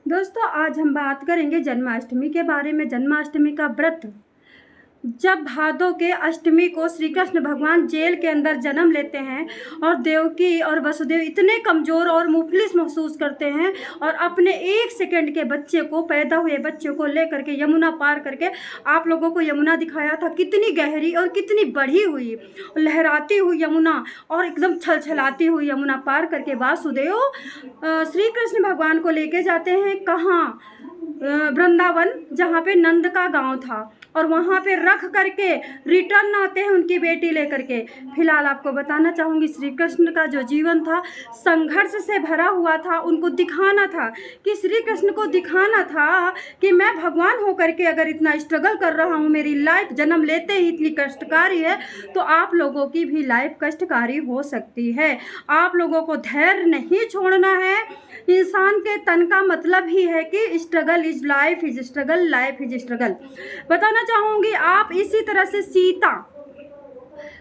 दोस्तों, आज हम बात करेंगे जन्माष्टमी के बारे में। जन्माष्टमी का व्रत, जब भादों के अष्टमी को श्री कृष्ण भगवान जेल के अंदर जन्म लेते हैं और देवकी और वसुदेव इतने कमज़ोर और मुफलिस महसूस करते हैं और अपने 1 सेकंड के बच्चे को, पैदा हुए बच्चे को लेकर के यमुना पार करके, आप लोगों को यमुना दिखाया था कितनी गहरी और कितनी बढ़ी हुई, लहराती हुई यमुना और एकदम छलछलाती हुई यमुना पार करके वासुदेव श्री कृष्ण भगवान को लेके जाते हैं कहाँ? वृंदावन, जहाँ पे नंद का गांव था, और वहाँ पे रख करके रिटर्न आते हैं उनकी बेटी लेकर के। फिलहाल आपको बताना चाहूँगी, श्री कृष्ण का जो जीवन था संघर्ष से भरा हुआ था। उनको दिखाना था कि श्री कृष्ण को दिखाना था कि मैं भगवान होकर के अगर इतना स्ट्रगल कर रहा हूँ, मेरी लाइफ जन्म लेते ही इतनी कष्टकारी है, तो आप लोगों की भी लाइफ कष्टकारी हो सकती है। आप लोगों को धैर्य नहीं छोड़ना है। इंसान के तन का मतलब ही है कि struggle is life is struggle, life is struggle. बताना चाहूँगी, आप इसी तरह से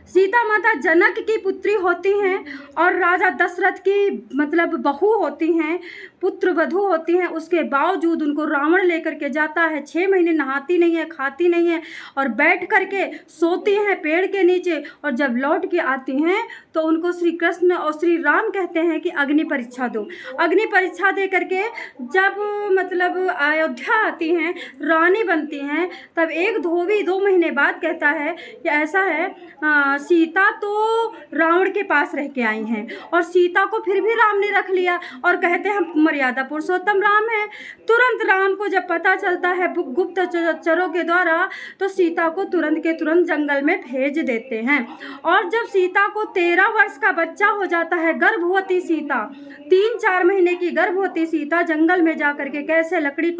सीता माता जनक की पुत्री होती हैं और राजा दशरथ की मतलब बहू होती हैं, पुत्र वधू होती हैं। उसके बावजूद उनको रावण लेकर के जाता है, 6 महीने नहाती नहीं है, खाती नहीं है और बैठ करके सोती हैं पेड़ के नीचे। और जब लौट के आती हैं तो उनको श्री कृष्ण और श्री राम कहते हैं कि अग्नि परीक्षा दो। अग्नि परीक्षा दे करके जब मतलब अयोध्या आती हैं, रानी बनती हैं, तब एक धोबी 2 महीने बाद कहता है कि ऐसा है, सीता तो रावण के पास रह के आई हैं और सीता को फिर भी राम ने रख लिया और कहते हैं मर्यादा पुरुषोत्तम राम है। तुरंत राम को जब पता चलता है गुप्तचरों के द्वारा, तो सीता को तुरंत के तुरंत जंगल में भेज देते हैं। और जब सीता को 13 वर्ष का बच्चा हो जाता है, गर्भवती सीता, 3-4 महीने की गर्भवती सीता जंगल में जा करके कैसे लकड़ी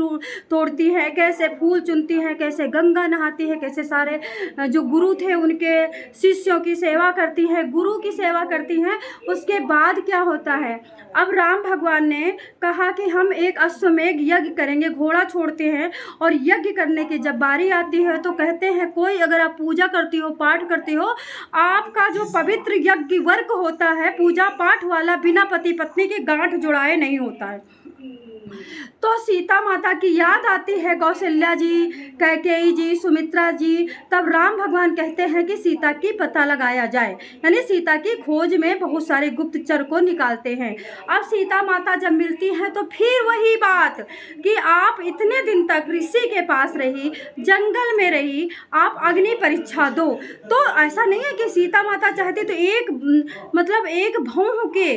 तोड़ती है, कैसे फूल चुनती है, कैसे गंगा नहाती है, कैसे सारे जो गुरु थे उनके शिष्यों की सेवा करती है, गुरु की सेवा करती हैं। उसके बाद क्या होता है, अब राम भगवान ने कहा कि हम एक अश्वमेध यज्ञ करेंगे, घोड़ा छोड़ते हैं और यज्ञ करने की जब बारी आती है तो कहते हैं कोई अगर आप पूजा करती हो, पाठ करती हो, आपका जो पवित्र यज्ञ वर्क होता है पूजा पाठ वाला, बिना पति पत्नी के गांठ जुड़ाए नहीं होता है। तो सीता माता की याद आती है, कौशल्या जी, कैकेयी जी, सुमित्रा जी। तब राम भगवान कहते हैं कि सीता की पता लगाया जाए, यानी सीता की खोज में बहुत सारे गुप्तचर को निकालते हैं। अब सीता माता जब मिलती हैं तो फिर वही बात कि आप इतने दिन तक ऋषि के पास रही, जंगल में रही, आप अग्नि परीक्षा दो। तो ऐसा नहीं है कि सीता माता चाहती तो एक भौं के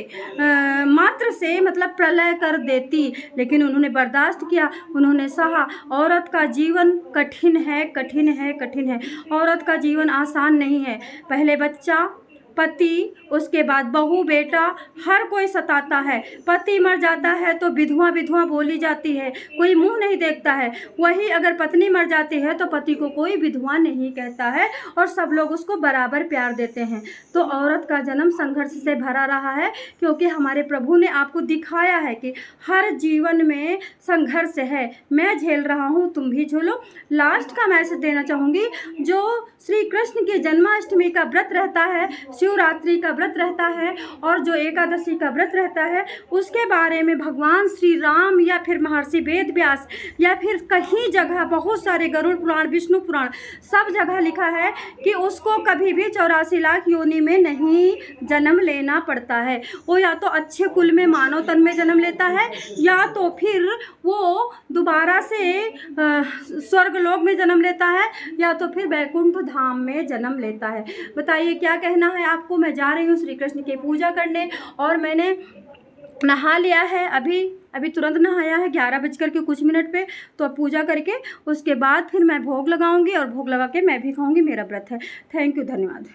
मात्र से मतलब प्रलय कर देती, लेकिन उन्होंने बर्दाश्त किया, उन्होंने सहा। औरत का जीवन कठिन है, कठिन है, कठिन है। औरत का जीवन आसान नहीं है। पहले बच्चा, पति, उसके बाद बहू, बेटा, हर कोई सताता है। पति मर जाता है तो विधवा विधवा बोली जाती है, कोई मुंह नहीं देखता है। वही अगर पत्नी मर जाती है तो पति को कोई विधवा नहीं कहता है और सब लोग उसको बराबर प्यार देते हैं। तो औरत का जन्म संघर्ष से भरा रहा है, क्योंकि हमारे प्रभु ने आपको दिखाया है कि हर जीवन में संघर्ष है। मैं झेल रहा हूँ, तुम भी झेलो। लास्ट का मैसेज देना चाहूँगी, जो श्री कृष्ण की जन्माष्टमी का व्रत रहता है, शिवरात्रि का व्रत रहता है और जो एकादशी का व्रत रहता है, उसके बारे में भगवान श्री राम या फिर महर्षि वेद व्यास या फिर कहीं जगह, बहुत सारे गरुड़ पुराण, विष्णु पुराण, सब जगह लिखा है कि उसको कभी भी 84 लाख योनि में नहीं जन्म लेना पड़ता है। वो या तो अच्छे कुल में मानव तन में जन्म लेता है, या तो फिर वो दोबारा से स्वर्गलोक में जन्म लेता है, या तो फिर वैकुंठ धाम में जन्म लेता है। बताइए क्या कहना है आपको। मैं जा रही हूँ श्री कृष्ण की पूजा करने और मैंने नहा लिया है, अभी तुरंत नहाया है 11 बजकर के कुछ मिनट पे। तो अब पूजा करके उसके बाद फिर मैं भोग लगाऊंगी और भोग लगा के मैं भी खाऊंगी, मेरा व्रत है। थैंक यू, धन्यवाद।